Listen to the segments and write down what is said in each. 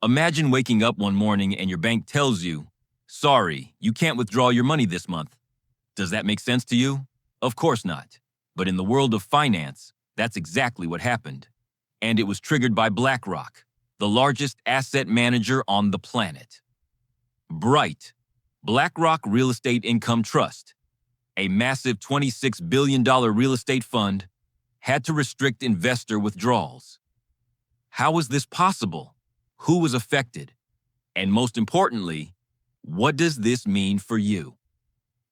Imagine waking up one morning and your bank tells you, sorry, you can't withdraw your money this month. Does that make sense to you? Of course not. But in the world of finance, that's exactly what happened. And it was triggered by BlackRock, the largest asset manager on the planet. BREIT, BlackRock Real Estate Income Trust, a massive $26 billion real estate fund, had to restrict investor withdrawals. How was this possible? Who was affected? And most importantly, what does this mean for you?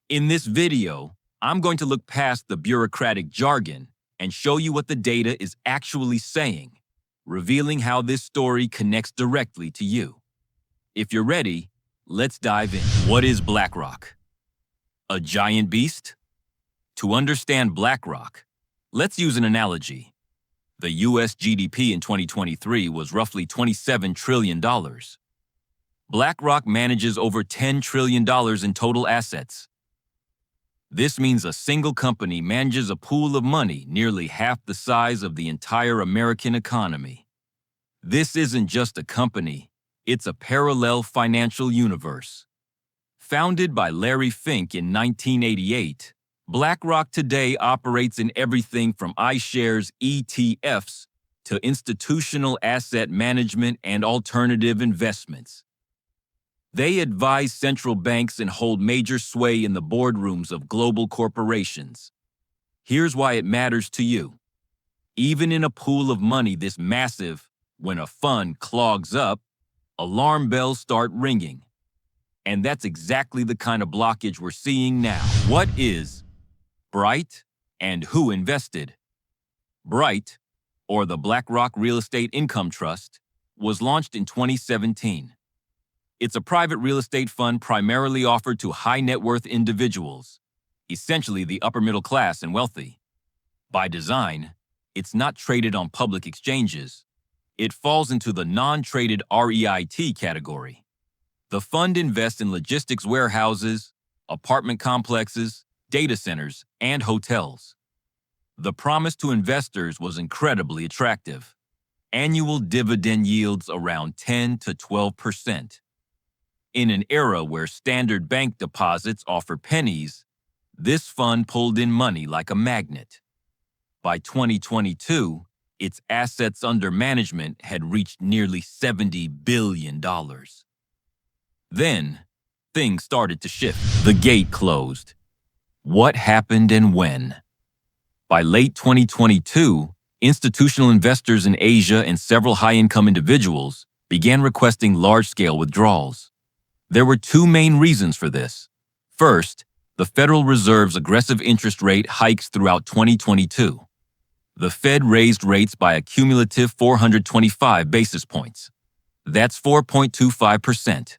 In this video, I'm going to look past the bureaucratic jargon and show you what the data is actually saying, revealing how this story connects directly to you. If you're ready, let's dive in. What is BlackRock? A giant beast? To understand BlackRock, let's use an analogy. The US GDP in 2023 was roughly $27 trillion. BlackRock manages over $10 trillion in total assets. This means a single company manages a pool of money nearly half the size of the entire American economy. This isn't just a company, it's a parallel financial universe. Founded by Larry Fink in 1988, BlackRock today operates in everything from iShares ETFs to institutional asset management and alternative investments. They advise central banks and hold major sway in the boardrooms of global corporations. Here's why it matters to you. Even in a pool of money this massive, when a fund clogs up, alarm bells start ringing. And that's exactly the kind of blockage we're seeing now. What is BREIT and who invested? BREIT, or the BlackRock Real Estate Income Trust, was launched in 2017. It's a private real estate fund primarily offered to high-net-worth individuals, essentially the upper middle class and wealthy. By design, it's not traded on public exchanges. It falls into the non-traded REIT category. The fund invests in logistics warehouses, apartment complexes, data centers, and hotels. The promise to investors was incredibly attractive. Annual dividend yields around 10 to 12%. In an era where standard bank deposits offer pennies, this fund pulled in money like a magnet. By 2022, its assets under management had reached nearly $70 billion. Then, things started to shift. The gate closed. What happened and when? By late 2022, institutional investors in Asia and several high-income individuals began requesting large-scale withdrawals. There were two main reasons for this. First, the Federal Reserve's aggressive interest rate hikes throughout 2022. The Fed raised rates by a cumulative 425 basis points. That's 4.25%.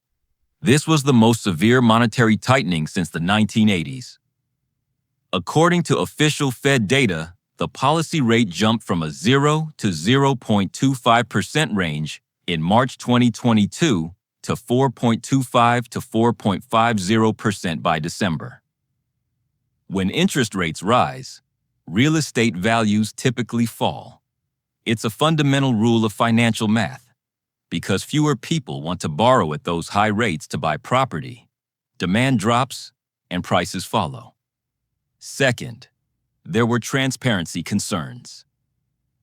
This was the most severe monetary tightening since the 1980s. According to official Fed data, the policy rate jumped from a 0 to 0.25% range in March 2022 to 4.25 to 4.50% by December. When interest rates rise, real estate values typically fall. It's a fundamental rule of financial math. Because fewer people want to borrow at those high rates to buy property, demand drops and prices follow. Second, there were transparency concerns.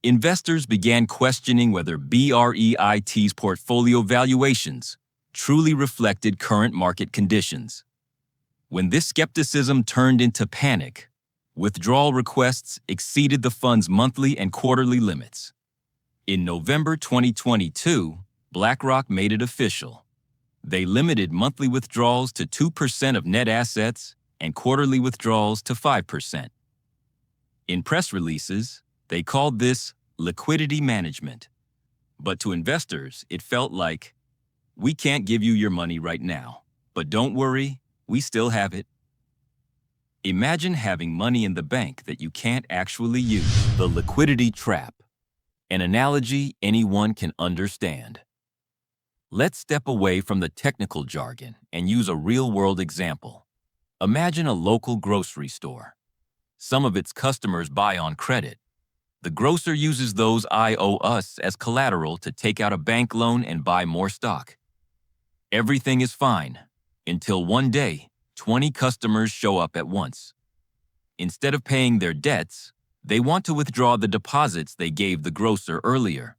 Investors began questioning whether BREIT's portfolio valuations truly reflected current market conditions. When this skepticism turned into panic, withdrawal requests exceeded the fund's monthly and quarterly limits. In November 2022, BlackRock made it official. They limited monthly withdrawals to 2% of net assets and quarterly withdrawals to 5%. In press releases, they called this liquidity management. But to investors, it felt like, we can't give you your money right now, but don't worry, we still have it. Imagine having money in the bank that you can't actually use. The liquidity trap. An analogy anyone can understand. Let's step away from the technical jargon and use a real-world example. Imagine a local grocery store. Some of its customers buy on credit. The grocer uses those IOUs as collateral to take out a bank loan and buy more stock. Everything is fine until one day, 20 customers show up at once. Instead of paying their debts, they want to withdraw the deposits they gave the grocer earlier.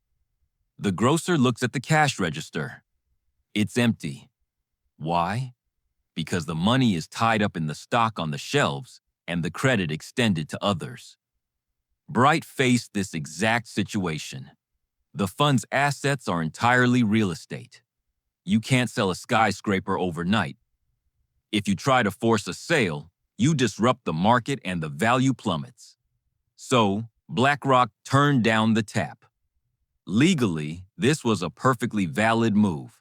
The grocer looks at the cash register. It's empty. Why? Because the money is tied up in the stock on the shelves and the credit extended to others. BREIT faced this exact situation. The fund's assets are entirely real estate. You can't sell a skyscraper overnight. If you try to force a sale, you disrupt the market and the value plummets. So, BlackRock turned down the tap. Legally, this was a perfectly valid move.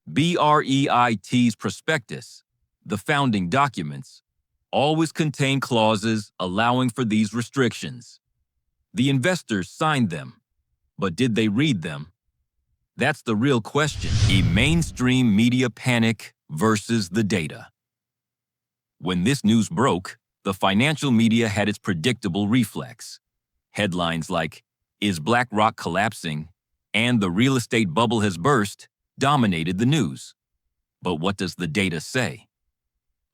BREIT's prospectus, the founding documents, always contain clauses allowing for these restrictions. The investors signed them, but did they read them? That's the real question. A mainstream media panic versus the data. When this news broke, the financial media had its predictable reflex. Headlines like, "Is BlackRock collapsing?" and "The real estate bubble has burst" dominated the news. But what does the data say?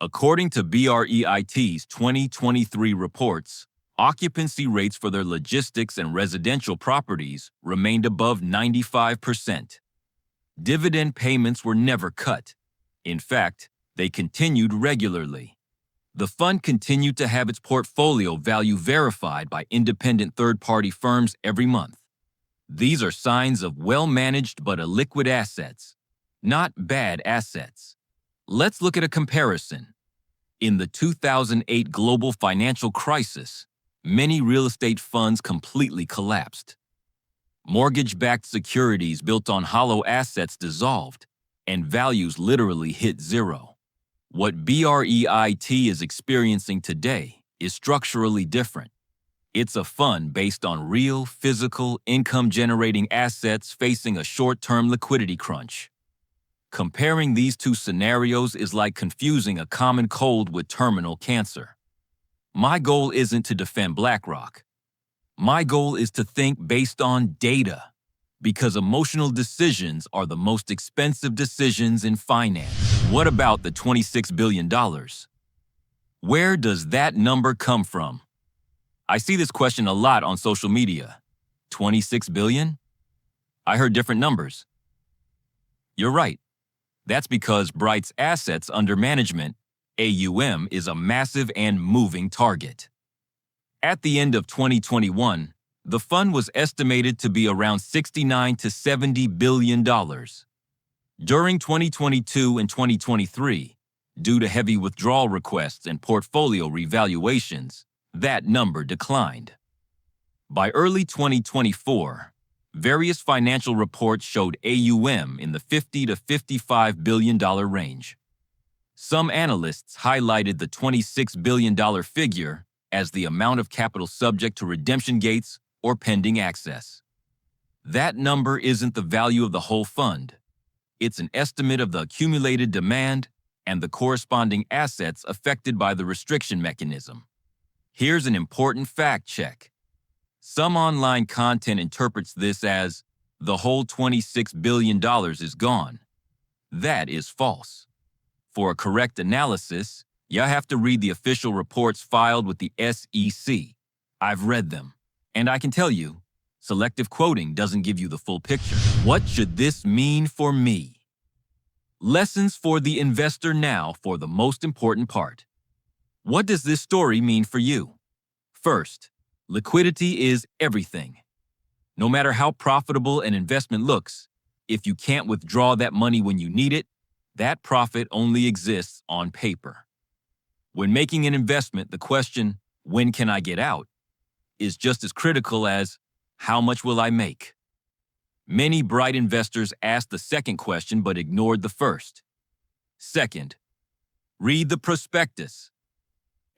According to BREIT's 2023 reports, occupancy rates for their logistics and residential properties remained above 95%. Dividend payments were never cut. In fact, they continued regularly. The fund continued to have its portfolio value verified by independent third-party firms every month. These are signs of well-managed but illiquid assets, not bad assets. Let's look at a comparison. In the 2008 global financial crisis, many real estate funds completely collapsed. Mortgage-backed securities built on hollow assets dissolved, and values literally hit zero. What BREIT is experiencing today is structurally different. It's a fund based on real, physical, income-generating assets facing a short-term liquidity crunch. Comparing these two scenarios is like confusing a common cold with terminal cancer. My goal isn't to defend BlackRock. My goal is to think based on data, because emotional decisions are the most expensive decisions in finance. What about the $26 billion? Where does that number come from? I see this question a lot on social media. 26 billion? I heard different numbers. You're right. That's because BREIT's assets under management, AUM, is a massive and moving target. At the end of 2021, the fund was estimated to be around $69 to $70 billion. During 2022 and 2023, due to heavy withdrawal requests and portfolio revaluations, that number declined. By early 2024, various financial reports showed AUM in the $50 to $55 billion range. Some analysts highlighted the $26 billion figure as the amount of capital subject to redemption gates or pending access. That number isn't the value of the whole fund. It's an estimate of the accumulated demand and the corresponding assets affected by the restriction mechanism. Here's an important fact check. Some online content interprets this as the whole $26 billion is gone. That is false. For a correct analysis, you have to read the official reports filed with the SEC. I've read them, and I can tell you, selective quoting doesn't give you the full picture. What should this mean for me? Lessons for the investor now for the most important part. What does this story mean for you? First, liquidity is everything. No matter how profitable an investment looks, if you can't withdraw that money when you need it, that profit only exists on paper. When making an investment, the question, "When can I get out?" is just as critical as, "How much will I make?" Many BREIT investors asked the second question but ignored the first. Second, read the prospectus.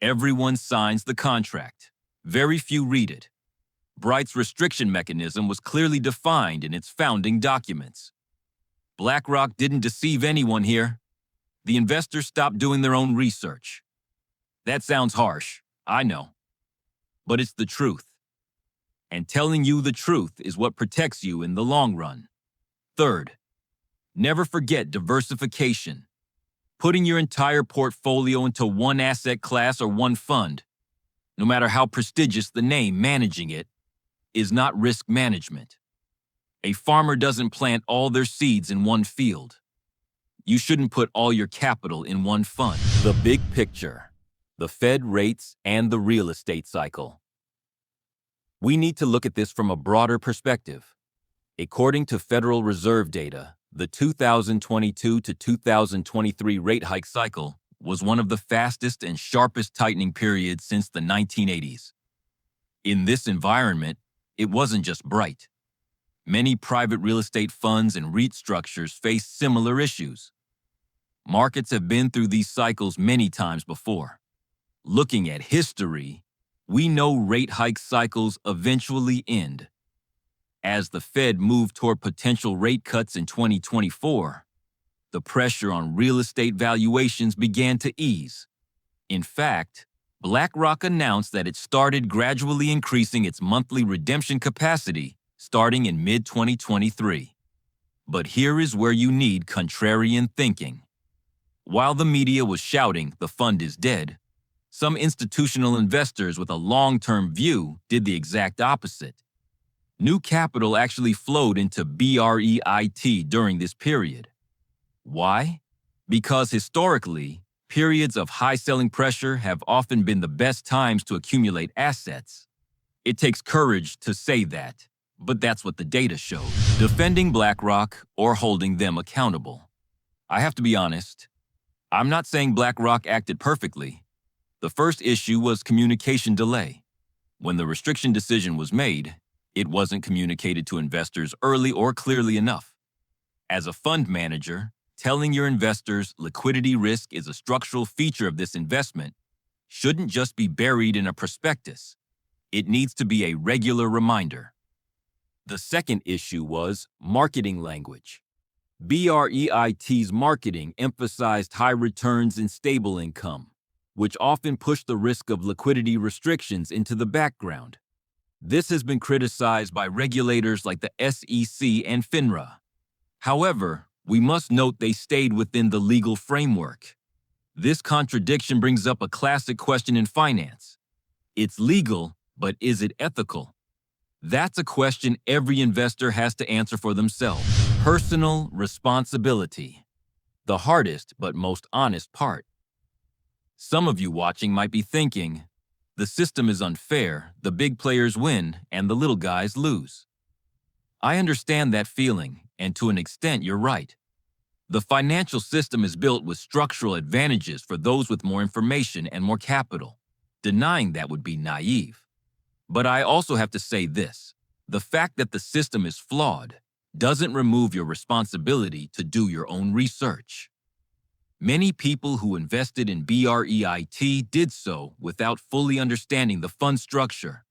Everyone signs the contract. Very few read it. BREIT's restriction mechanism was clearly defined in its founding documents. BlackRock didn't deceive anyone here. The investors stopped doing their own research. That sounds harsh, I know. But it's the truth. And telling you the truth is what protects you in the long run. Third, never forget diversification. Putting your entire portfolio into one asset class or one fund, no matter how prestigious the name managing it, is not risk management. A farmer doesn't plant all their seeds in one field. You shouldn't put all your capital in one fund. The big picture, the Fed rates and the real estate cycle. We need to look at this from a broader perspective. According to Federal Reserve data, the 2022 to 2023 rate hike cycle was one of the fastest and sharpest tightening periods since the 1980s. In this environment, it wasn't just bright. Many private real estate funds and REIT structures face similar issues. Markets have been through these cycles many times before. Looking at history, we know rate hike cycles eventually end. As the Fed moved toward potential rate cuts in 2024, the pressure on real estate valuations began to ease. In fact, BlackRock announced that it started gradually increasing its monthly redemption capacity starting in mid-2023. But here is where you need contrarian thinking. While the media was shouting the fund is dead, some institutional investors with a long-term view did the exact opposite. New capital actually flowed into BREIT during this period. Why? Because historically, periods of high selling pressure have often been the best times to accumulate assets. It takes courage to say that, but that's what the data shows. Defending BlackRock or holding them accountable. I have to be honest, I'm not saying BlackRock acted perfectly. The first issue was communication delay. When the restriction decision was made, it wasn't communicated to investors early or clearly enough. As a fund manager, telling your investors liquidity risk is a structural feature of this investment shouldn't just be buried in a prospectus. It needs to be a regular reminder. The second issue was marketing language. BREIT's marketing emphasized high returns and stable income, which often pushed the risk of liquidity restrictions into the background. This has been criticized by regulators like the SEC and FINRA. However, we must note they stayed within the legal framework. This contradiction brings up a classic question in finance. It's legal, but is it ethical? That's a question every investor has to answer for themselves. Personal responsibility. The hardest but most honest part. Some of you watching might be thinking, the system is unfair, the big players win, and the little guys lose. I understand that feeling, and to an extent you're right. The financial system is built with structural advantages for those with more information and more capital. Denying that would be naive. But I also have to say this, the fact that the system is flawed doesn't remove your responsibility to do your own research. Many people who invested in BREIT did so without fully understanding the fund structure,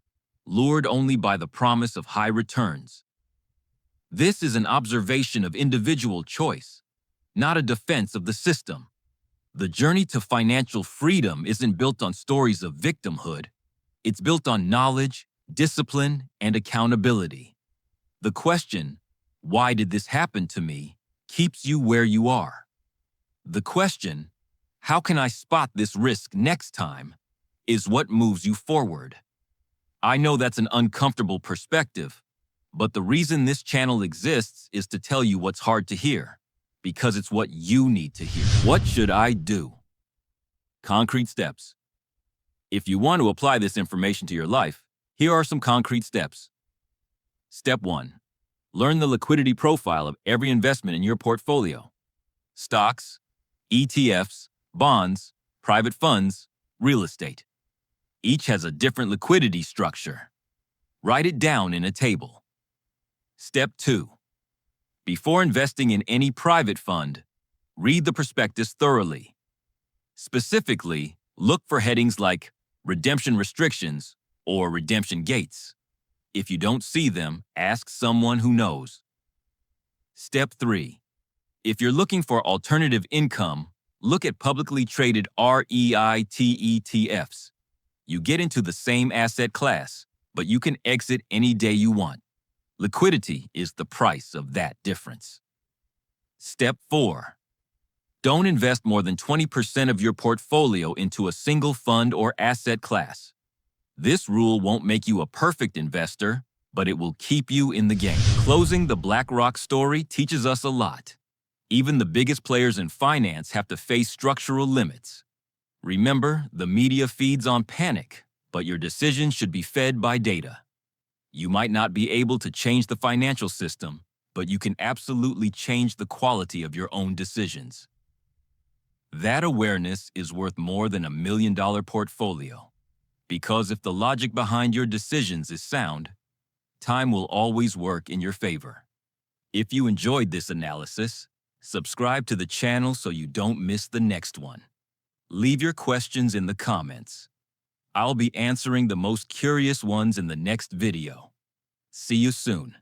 lured only by the promise of high returns. This is an observation of individual choice, not a defense of the system. The journey to financial freedom isn't built on stories of victimhood. It's built on knowledge, discipline, and accountability. The question, why did this happen to me, keeps you where you are. The question, how can I spot this risk next time, is what moves you forward. I know that's an uncomfortable perspective, but the reason this channel exists is to tell you what's hard to hear, because it's what you need to hear. What should I do? Concrete steps. If you want to apply this information to your life, here are some concrete steps. Step 1. Learn the liquidity profile of every investment in your portfolio. Stocks, ETFs, bonds, private funds, real estate. Each has a different liquidity structure. Write it down in a table. Step 2. Before investing in any private fund, read the prospectus thoroughly. Specifically, look for headings like redemption restrictions or redemption gates. If you don't see them, ask someone who knows. Step 3. If you're looking for alternative income, look at publicly traded REIT ETFs. You get into the same asset class, but you can exit any day you want. Liquidity is the price of that difference. Step 4. Don't invest more than 20% of your portfolio into a single fund or asset class. This rule won't make you a perfect investor, but it will keep you in the game. Closing the BlackRock story teaches us a lot. Even the biggest players in finance have to face structural limits. Remember, the media feeds on panic, but your decisions should be fed by data. You might not be able to change the financial system, but you can absolutely change the quality of your own decisions. That awareness is worth more than $1 million portfolio. Because if the logic behind your decisions is sound, time will always work in your favor. If you enjoyed this analysis, subscribe to the channel so you don't miss the next one. Leave your questions in the comments. I'll be answering the most curious ones in the next video. See you soon.